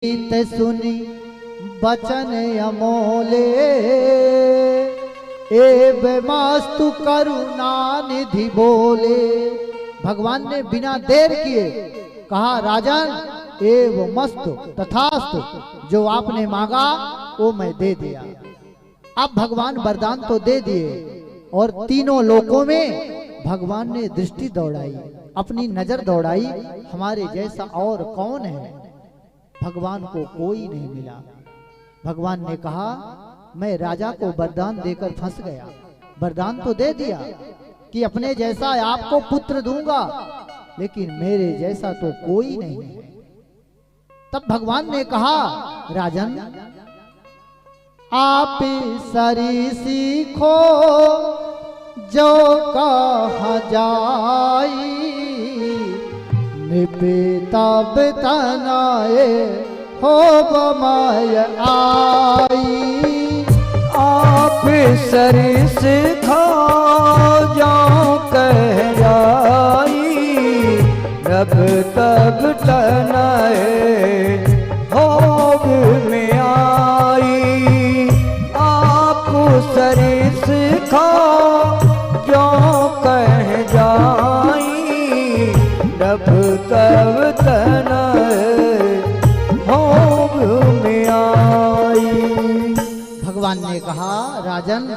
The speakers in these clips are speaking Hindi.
गीत सुनी बचन अमोले एव मास्तु करुणा निधि बोले। भगवान ने बिना देर किए कहा, राजन एव मस्तु तथास्तु, जो आपने मांगा वो मैं दे दिया। अब भगवान वरदान तो दे दिए और तीनों लोकों में भगवान ने दृष्टि दौड़ाई, अपनी नजर दौड़ाई, हमारे जैसा और कौन है। भगवान को कोई नहीं मिला। भगवान ने कहा, मैं राजा को वरदान देकर फंस गया। वरदान तो दे दिया कि अपने जैसा आपको पुत्र दूंगा, लेकिन मेरे जैसा तो कोई नहीं है। तब भगवान ने कहा, राजन आप सरी सीखो जो कहा जाई, निपितब तनाए हो गमाय आई। आप सरी सिखा जाओ कह जाई, रब तब तनाए होग में आई। आप सरी सिखा जाओ कह जाई, रब तब तनाए होग में आई। भगवान ने कहा, राजन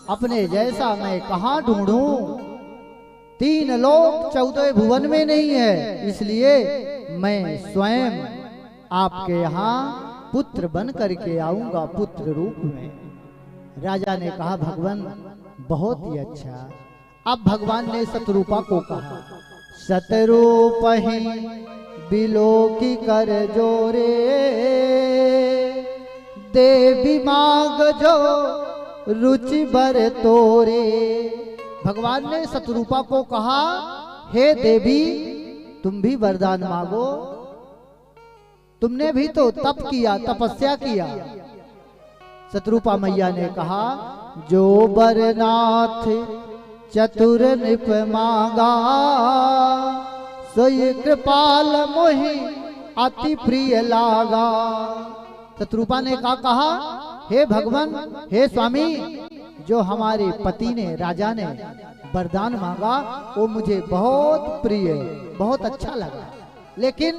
अपने जैसा मैं कहाँ ढूंढूं? 3 लोक 14 भुवन में नहीं है, इसलिए मैं स्वयं आपके यहाँ पुत्र बन करके आऊंगा, पुत्र रूप में। राजा ने कहा, भगवान बहुत ही अच्छा। अब भगवान ने शतरूपा को कहा, शतरूप ही बिलो की कर जोरे, देवी मांग जो रुचि बर तोरे। भगवान ने शतरूपा को कहा, हे देवी तुम भी वरदान मांगो, तुमने भी तो तप किया, तपस्या किया। शतरूपा मैया ने कहा, जो बरनाथ चतुर निप मांगा, सोई कृपाल मोहि अति प्रिय लागा। शतरूपा ने कहा, हे भगवान, हे स्वामी, जो हमारे पति ने, राजा ने वरदान मांगा वो मुझे बहुत प्रिय, बहुत अच्छा लगा, लेकिन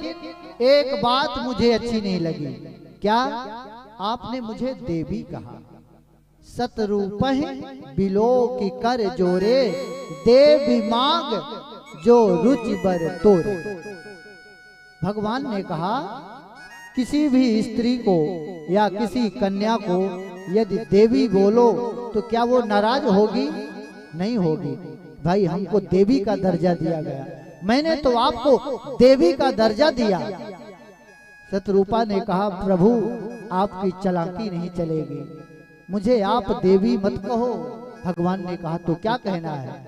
एक बात मुझे अच्छी नहीं लगी। क्या? आपने मुझे देवी कहा। शतरूप बिलो की कर जोरे, देवी मांग जो रुचि बर तोरे। भगवान ने कहा, किसी भी स्त्री को या किसी कन्या को यदि देवी बोलो तो क्या वो नाराज होगी? नहीं होगी। भाई हमको देवी का दर्जा दिया गया, मैंने तो आपको देवी का दर्जा दिया। शतरूपा ने कहा, प्रभु आपकी चालाकी नहीं चलेगी, मुझे आप देवी मत कहो। भगवान ने कहा, तो क्या कहना है?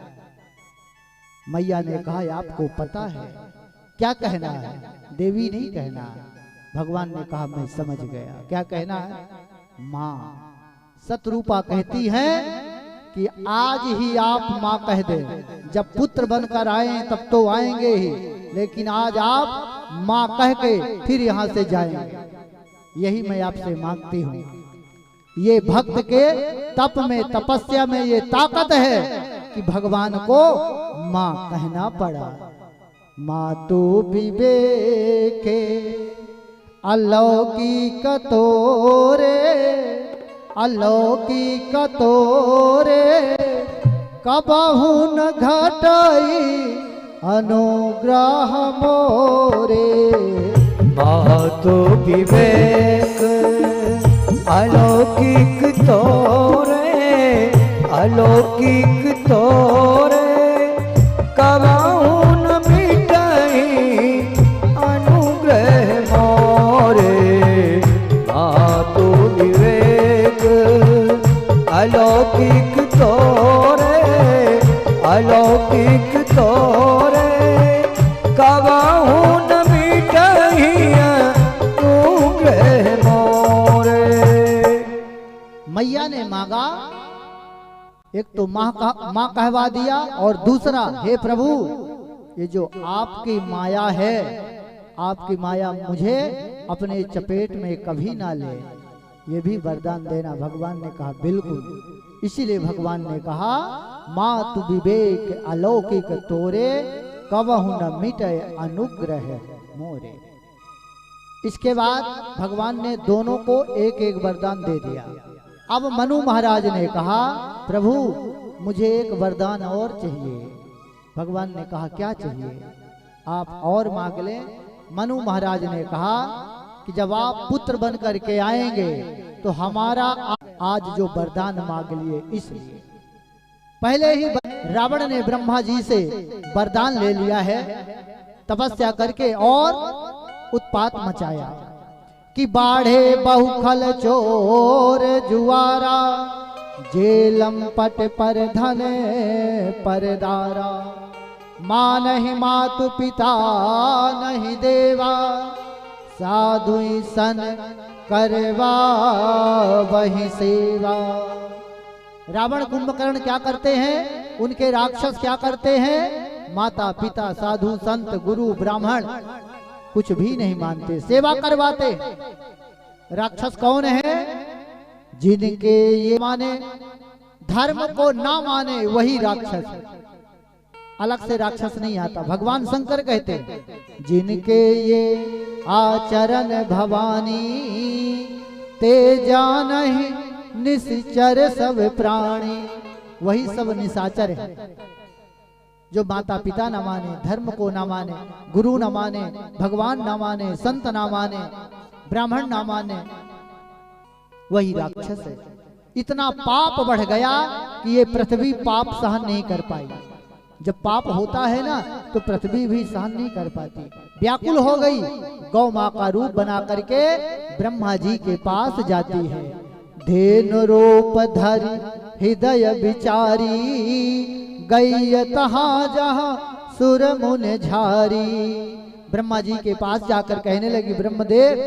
मैया ने कहा, आपको पता है क्या कहना है, देवी नहीं कहना है। भगवान ने कहा, मैं समझ गया, क्या कहना है? माँ। शतरूपा कहती है कि आज ही आप माँ कह दें, जब पुत्र बनकर आए तब तो आएंगे ही, लेकिन आज आप माँ कह के फिर यहाँ से जाएंगे। यही मैं आपसे मांगती हूँ। ये भक्त के तप में, तपस्या में ये ताकत है कि भगवान को माँ कहना पड़ा। माँ तो विवेके अलौकिक तोरे, अलौकिक तोरे, कबहु न घटाई अनुग्रह मोरे। मातो विवेक अलौकिक तोरे, अलौकिक तोरे, कबहु न मिटाई अनुग्रह मोरे। मातो विवेक अलौकिक तोरे, अलौकिक तोरे, कबहु न मिटाई अनुग्रह मोरे। मैया ने मांगा, एक तो माँ कहवा दिया, और दूसरा, हे प्रभु ये जो आपकी माया है, आपकी माया मुझे अपने चपेट में कभी ना ले, ये भी वरदान देना। भगवान ने कहा बिल्कुल। इसीलिए भगवान ने कहा मातु विवेक अलौकिक तोरे, कबहु न मिटे अनुग्रह मोरे। इसके बाद भगवान ने दोनों को एक एक वरदान दे दिया। अब मनु महाराज ने कहा प्रभु मुझे एक वरदान और चाहिए। भगवान ने कहा क्या चाहिए, आप और मांग लें। मनु महाराज ने कहा कि जब आप पुत्र बन करके आएंगे तो हमारा आज जो वरदान मांग लिए इसलिए। पहले ही रावण ने ब्रह्मा जी से वरदान ले लिया है तपस्या करके और उत्पात मचाया कि बाढ़े बहुखल चोर जुआरा, जेलम पट पर धन परदारा, माँ नहीं मातु पिता नहीं देवा, साधु सन करवा वही सेवा। रावण कुंभकर्ण क्या करते हैं, उनके राक्षस क्या करते हैं, माता पिता साधु संत गुरु ब्राह्मण कुछ भी नहीं मानते, सेवा करवाते। राक्षस कौन है, जिनके ये माने धर्म को ना माने वही राक्षस, अलग से राक्षस नहीं आता। भगवान शंकर कहते हैं जिनके ये आचरण भवानी, ते जानहि निश्चर सब प्राणी, वही सब निशाचर है जो माता पिता न माने, धर्म को न माने, गुरु न माने, भगवान न माने, संत न माने, ब्राह्मण न माने, वही राक्षस है। इतना पाप बढ़ गया कि ये पृथ्वी पाप सहन नहीं कर पाई। जब पाप होता है ना तो पृथ्वी भी सहन नहीं कर पाती, व्याकुल हो गई। गौ माँ का रूप बना करके ब्रह्मा जी के पास जाती है। धेनु रूप धरि हृदय विचारी, गई तहाँ जहाँ सुर मुन झारी। ब्रह्मा जी के पास जाकर कहने लगी ब्रह्मदेव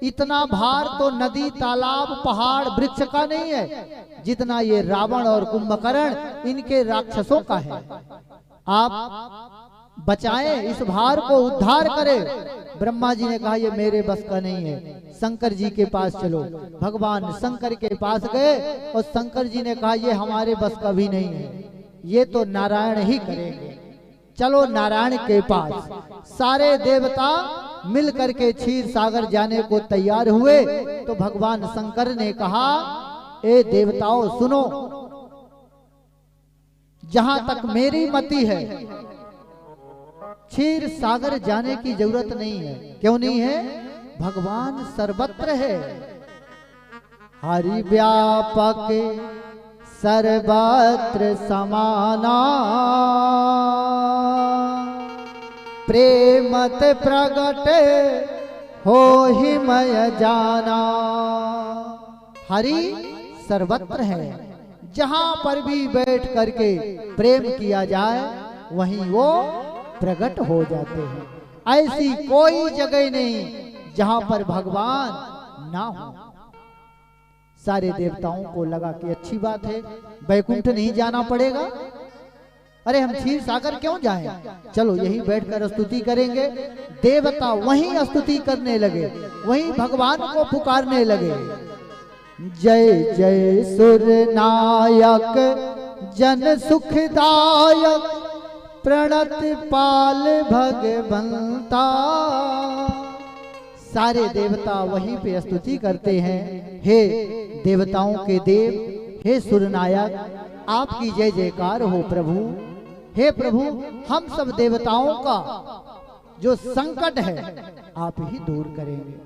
इतना भार तो नदी तालाब पहाड़ वृक्ष का नहीं है जितना ये रावण और कुंभकर्ण इनके राक्षसों का है। आप बचाएं, इस भार को उद्धार करें। ब्रह्मा जी ने कहा ये मेरे बस का नहीं है, शंकर जी के पास चलो। भगवान शंकर के पास गए और शंकर जी ने कहा ये हमारे बस का भी नहीं है, ये तो नारायण ही करेंगे, चलो नारायण के पास। सारे देवता मिल करके क्षीर सागर जाने को तैयार हुए तो भगवान शंकर ने कहा ए देवताओं सुनो, जहां तक मेरी मति है क्षीर सागर जाने की जरूरत नहीं है। क्यों नहीं है, भगवान सर्वत्र है। हरि व्यापक सर्वत्र समाना, प्रेमत प्रगट हो ही मय जाना। हरि सर्वत्र है, जहां पर भी बैठ करके प्रेम किया जाए वहीं वो प्रकट हो जाते हैं। ऐसी कोई जगह नहीं जहां पर भगवान ना हो। सारे देवताओं को लगा कि अच्छी बात है, वैकुंठ नहीं जाना पड़ेगा। अरे हम क्षीर सागर क्यों जाएं, चलो यही बैठकर स्तुति करेंगे। देवता वहीं स्तुति करने लगे, वहीं भगवान को पुकारने लगे। जय जय सुर नायक जन सुखदायक, प्रणत पाल भगवंता। सारे देवता वहीं पे स्तुति करते हैं, हे देवताओं के देव, हे सुरनायक आपकी जय जयकार हो प्रभु। हे प्रभु हम सब देवताओं का जो संकट है आप ही दूर करेंगे।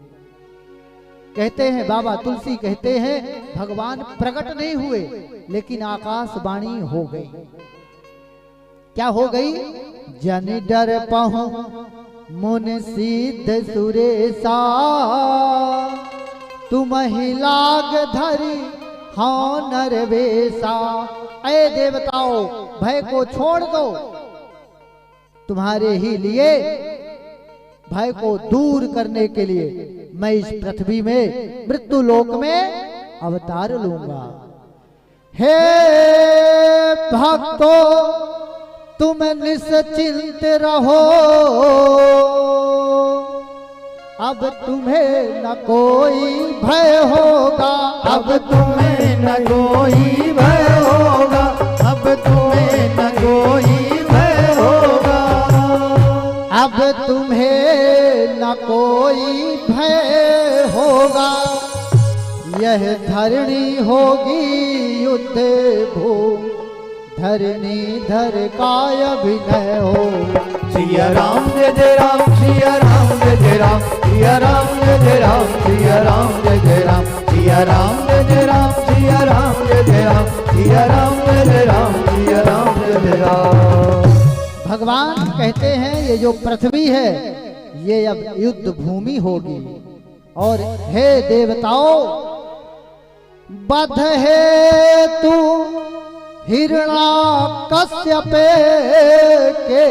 कहते हैं बाबा तुलसी कहते हैं भगवान प्रकट नहीं हुए लेकिन आकाशवाणी हो गई। क्या हो गई, जन डर पहु मुन सिद्ध सुरेशा, तुम ही लाग धरी हाँ नरवेशा। ऐ देवताओं भय को छोड़ दो, तुम्हारे ही लिए भय को दूर करने के लिए मैं इस पृथ्वी में मृत्यु लोक में अवतार लूंगा। हे भक्तों तुम निश्चिंत रहो, अब तुम्हें न कोई भय होगा, अब तुम्हें न कोई भय होगा, अब तुम्हें न कोई भय होगा, अब तुम्हें न कोई भय होगा। यह धरणी होगी युद्ध भूमि, धरणीधर का अभिनय हो। सिया राम जय जय राम, सिया राम जय जय राम, सिया राम जय जय राम, सिया राम जय जय राम, सिया राम जय जय राम, सिया राम जय जय राम, सिया राम जय जय राम, सिया राम जय जय राम। भगवान कहते हैं ये जो पृथ्वी है ये अब युद्ध भूमि होगी। और हे देवताओं, बध है तू हिरण्याकश्यप के,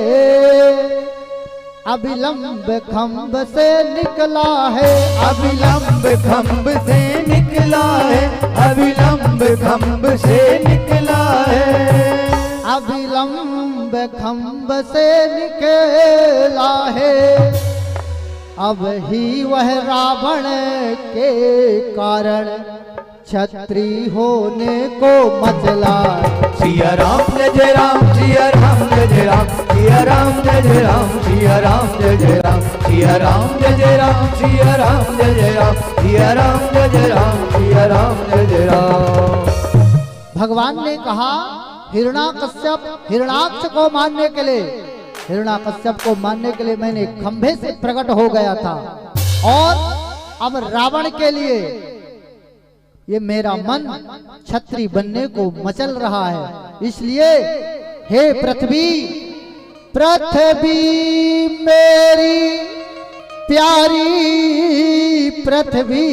अभिलंब खंभ से निकला है, अभिलंब खंभ से निकला है, अभिलंब खंभ से निकला है, अभिलंब खंभ से निकला है। अब ही वह रावण के कारण छत्री होने को मचला। सिया राम जय जय राम, सिया राम जय जय राम, सिया राम जय जय राम, सिया राम जय जय राम, सिया राम जय जय राम, सिया राम जय जय राम, सिया राम जय जय राम, सिया राम जय जय राम। भगवान ने कहा हिरण्याकश्यप, हिरणाक्ष को मारने के लिए, हिरण्याकश्यप को मारने के लिए मैंने खंभे से प्रकट हो गया था। और अब रावण के लिए ये मेरा मन छत्री बनने को मचल रहा है। इसलिए हे पृथ्वी, पृथ्वी मेरी प्यारी पृथ्वी,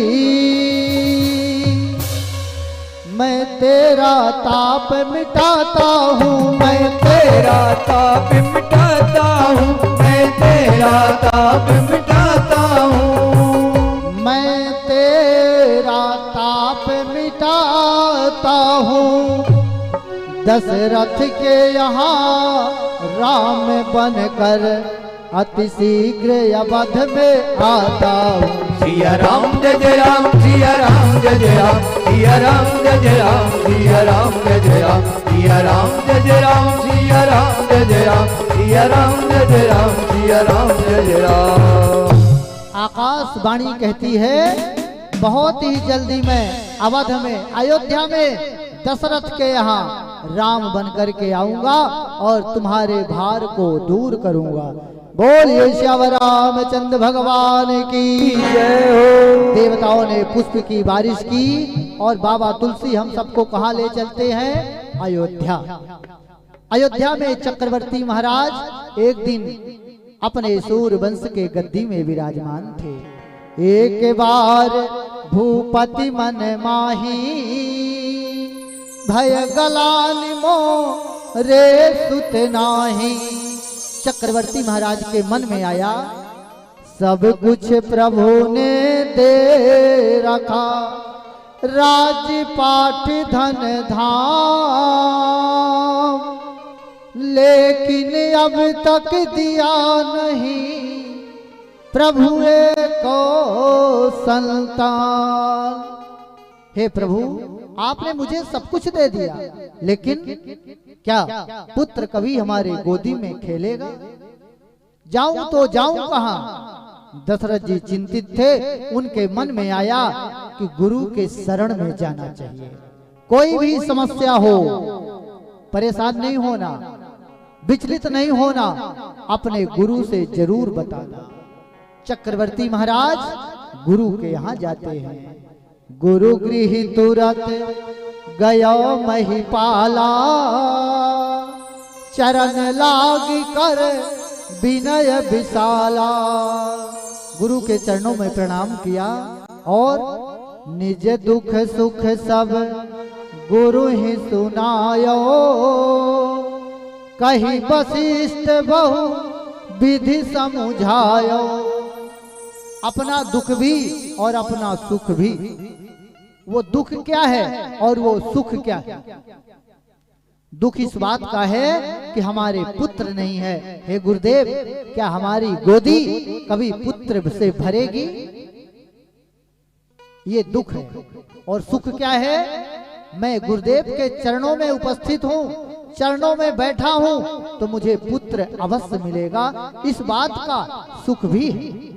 मैं तेरा ताप मिटाता हूँ, मैं तेरा ताप मिटाता हूँ, मैं तेरा ताप मिटाता हूँ, मैं तेरा ताप मिटाता हूँ। दशरथ के यहाँ राम बनकर अति शीघ्र अवध में आता हूँ। सिया राम जय जय राम, सिया राम जय जय राम, सिया राम जय जय राम, सिया राम जय जय राम, सिया राम जय जय राम, सिया राम जय जय राम, सिया राम जय जय राम, सिया राम जय जय राम। आकाशवाणी कहती है बहुत ही जल्दी मैं अवध में, अयोध्या में दशरथ के यहाँ राम बनकर के आऊंगा और तुम्हारे भार को दूर करूंगा। बोलिए श्यावर रामचंद्र भगवान की जय हो। देवताओं ने पुष्प की बारिश की और बाबा तुलसी हम सबको कहाँ ले चलते हैं? अयोध्या। अयोध्या में चक्रवर्ती महाराज एक दिन अपने सूर वंश के गद्दी में विराजमान थे। एक बार भूपति मन माही, भय गलानि मोह रे सुत नाही। चक्रवर्ती महाराज के मन में आया सब कुछ प्रभु ने दे रखा, राजपाट धन धाम, लेकिन अब तक दिया नहीं प्रभु को संतान। हे प्रभु, आपने मुझे सब कुछ दे दिया, लेकिन क्या पुत्र कभी हमारे गोदी में खेलेगा? जाऊं तो जाऊं कहां? दशरथ जी चिंतित थे। उनके मन में आया कि गुरु के शरण में जाना चाहिए। कोई भी समस्या हो, परेशान नहीं होना, विचलित नहीं होना, अपने गुरु से जरूर बताना। चक्रवर्ती महाराज गुरु के यहाँ जाते हैं। गुरु गृह तुरत गयो महिपाला, चरण लाग कर विनय विशाला। गुरु के चरणों में प्रणाम किया और निज दुख सुख सब गुरु ही सुनायो, कही वशिष्ठ बहु विधि समुझायो। अपना दुख भी और अपना सुख भी, वो दुख क्या है और वो सुख क्या है, दुख इस बात का है कि हमारे पुत्र नहीं है। हे गुरुदेव, क्या हमारी गोदी कभी पुत्र से भरेगी? ये दुख है। और सुख क्या है? मैं गुरुदेव के चरणों में उपस्थित हूँ, चरणों में बैठा हूँ, तो मुझे पुत्र अवश्य मिलेगा, इस बात का सुख भी है।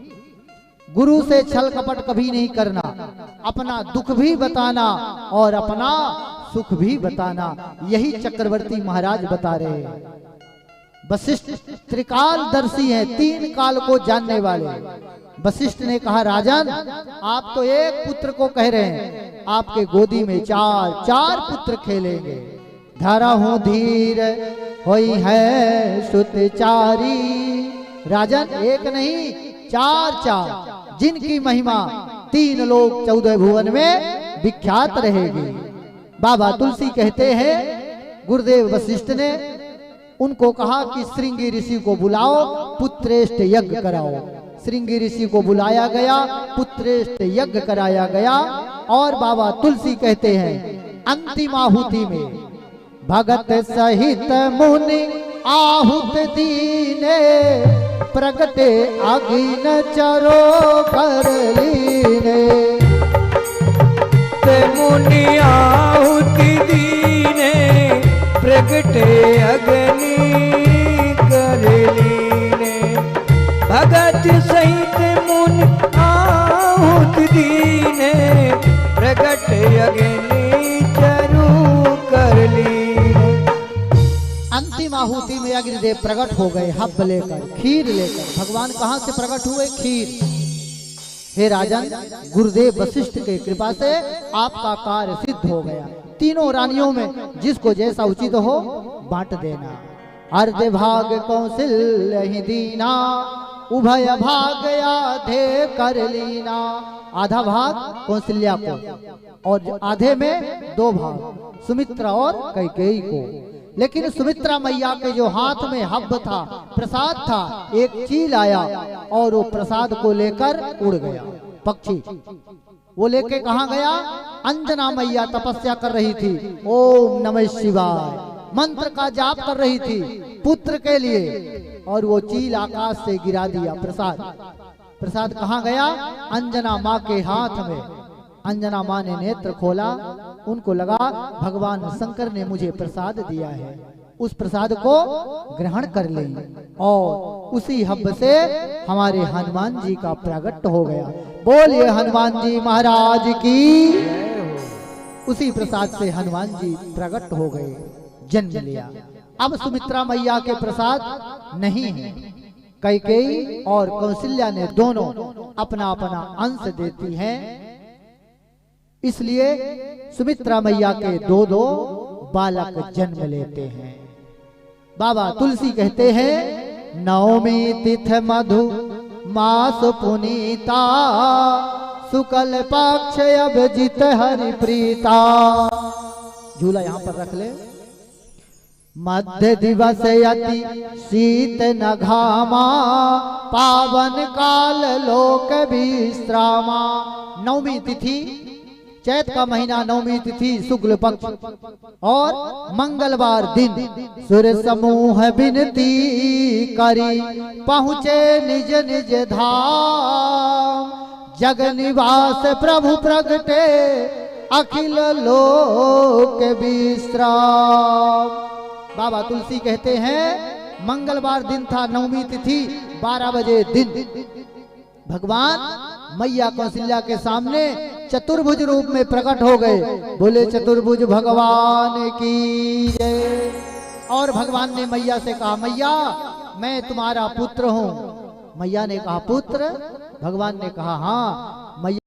गुरु से छल कपट कभी नहीं करना, अपना दुख भी बताना और अपना सुख भी बताना, यही चक्रवर्ती महाराज बता रहे हैं। वशिष्ठ त्रिकालदर्शी हैं, 3 काल को जानने वाले। वशिष्ठ ने कहा, राजन, आप तो एक पुत्र को कह रहे हैं, आपके गोदी में 4 पुत्र खेलेंगे। धरा हूं धीर होई है सुतचारी। राजन, एक नहीं 4, जिनकी महिमा 3 लोग 14 भुवन में विख्यात रहेगी। बाबा तुलसी कहते हैं, गुरुदेव वशिष्ठ ने उनको कहा कि श्रृंगी ऋषि को बुलाओ, पुत्रेष्ठ यज्ञ कराओ। श्रृंगी ऋषि को बुलाया गया, पुत्रेष्ठ यज्ञ कराया गया। और बाबा तुलसी कहते हैं, अंतिम आहुति में भगत सहित मुनि आहुत दीने, प्रगटे अगिन चरो कर लीने। मुनि आहुति दीने, प्रगटे अग्नि कर लीने। भगत सहित मुनि आहुति दीने, प्रगटे अग्नि चरु कर लीने। अंतिम आहुति में अग्निदेव प्रकट हो गए, हब लेकर, खीर लेकर। भगवान कहां से प्रकट हुए? खीर। हे राजन, गुरुदेव वशिष्ठ के कृपा से आपका कार्य सिद्ध हो गया। तीनों रानियों में जिसको जैसा उचित हो बांट देना। अर्ध भाग कौशल्य ही दीना, उभय भाग आधे कर लीना। आधा भाग कौशल्या को और आधे में 2 भाग सुमित्रा और कैकेयी को। लेकिन सुमित्रा मैया के जो हाथ में हब्ब था, प्रसाद था, एक चील आया और वो प्रसाद को लेकर उड़ गया। पक्षी वो लेके कहाँ गया? अंजना मैया तपस्या कर रही थी, ओम नमः शिवाय मंत्र का जाप कर रही थी पुत्र के लिए, और वो चील आकाश से गिरा दिया प्रसाद। प्रसाद कहाँ गया? अंजना माँ के हाथ में। अंजना माँ ने नेत्र खोला, उनको लगा भगवान शंकर ने मुझे प्रसाद दिया है, उस प्रसाद को ग्रहण कर लें। और उसी हब से हमारे हनुमान जी का प्रकट हो गया। बोलिए हनुमान जी महाराज की। उसी प्रसाद से हनुमान जी प्रकट हो गए, जन्म लिया। अब सुमित्रा मैया के प्रसाद नहीं है। कैकेयी और कौशल्या ने दोनों अपना अपना अंश देती हैं, इसलिए सुमित्रा मैया के 2 बालक जन्म लेते हैं। बाबा तुलसी कहते हैं, नवमी तिथ मधु मास पुनीता, शुक्ल पक्ष अभिजित हरि प्रीता। झूला यहाँ पर रख ले। मध्य दिवस अति शीत न घामा, पावन काल लोक विश्रामा। नवमी तिथि, चैत का महीना, नवमी तिथि, शुक्ल पक्ष और मंगलवार दिन सूर्य समूह विनती करी, पहुँचे निज निज धाम। जग निवास प्रभु प्रगटे, अखिल लोक विश्राम। बाबा तुलसी कहते हैं, मंगलवार दिन था, नवमी तिथि, 12 बजे दिन भगवान मैया कौशल्या के सामने चतुर्भुज रूप में प्रकट हो गए। बोले चतुर्भुज भगवान की जय। और भगवान ने मैया से कहा, मैया मैं तुम्हारा पुत्र हूँ। मैया ने कहा, पुत्र? भगवान ने कहा, हाँ। मैया